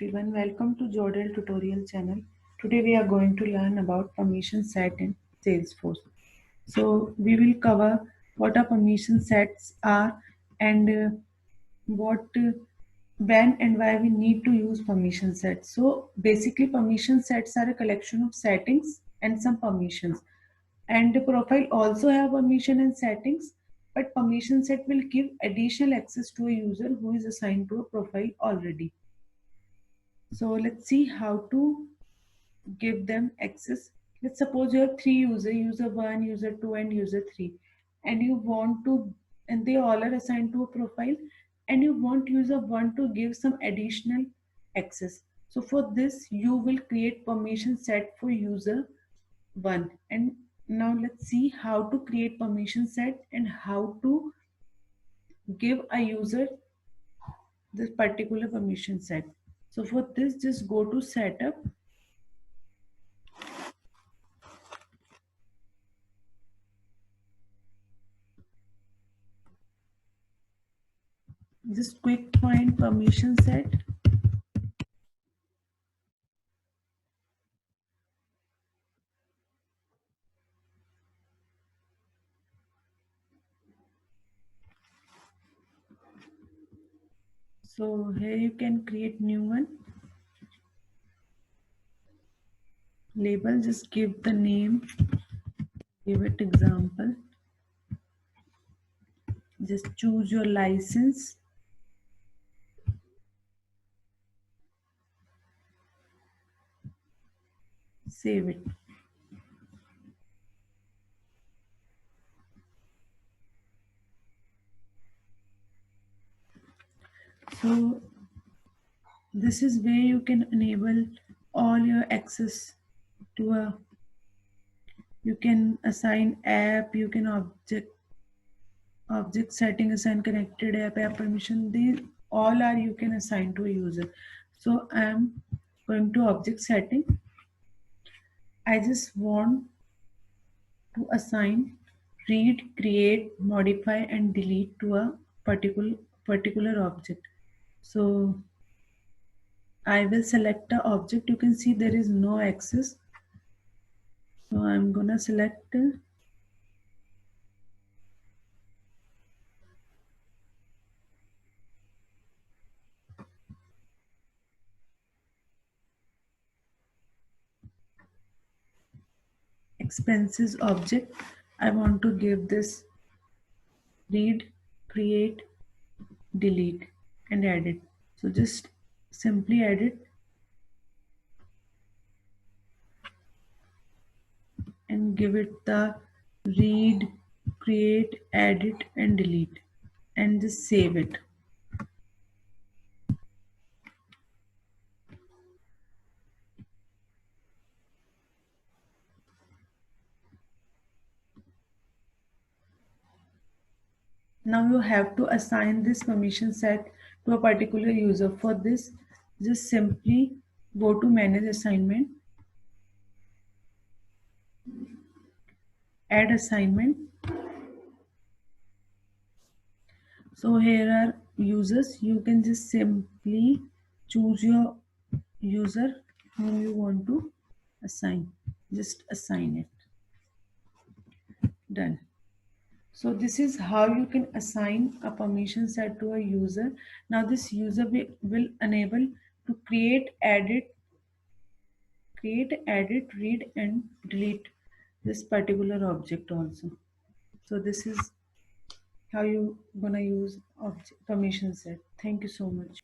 everyone, welcome to Jodel tutorial channel. Today we are going to learn about permission set in Salesforce. So we will cover what our permission sets are and what when and why we need to use permission sets. So basically permission sets are a collection of settings and some permissions. And the profile also have permission and settings, but permission set will give additional access to a user who is assigned to a profile already. So let's see how to give them access. Let's suppose you have three users, user 1, user 2 and user 3, and you want to, and they all are assigned to a profile, and you want user 1 to give some additional access. So for this you will create permission set for user 1. And now let's see how to create permission set and how to give a user this particular permission set. So for this, just go to setup. Just quick find permission set. So here you can create new one. Label, just give the name, give it example. Just choose your license. Save it. So this is where you can enable all your access to a, you can assign app, you can object setting, assign connected app permission. These all are you can assign to a user. So I am going to object setting. I just want to assign read, create, modify and delete to a particular object. So I will select the object. You can see there is no access. So I'm gonna select expenses object. I want to give this read, create, delete and add it. So just simply add it and give it the read, create, edit and delete and just save it. Now you have to assign this permission set to a particular user. For this, just simply go to manage assignment, add assignment. So here are users. You can just simply choose your user whom you want to assign. Just assign it. Done. So this is how you can assign a permission set to a user. Now this user will enable to create, edit, read and delete this particular object also. So this is how you gonna use object permission set. Thank you so much.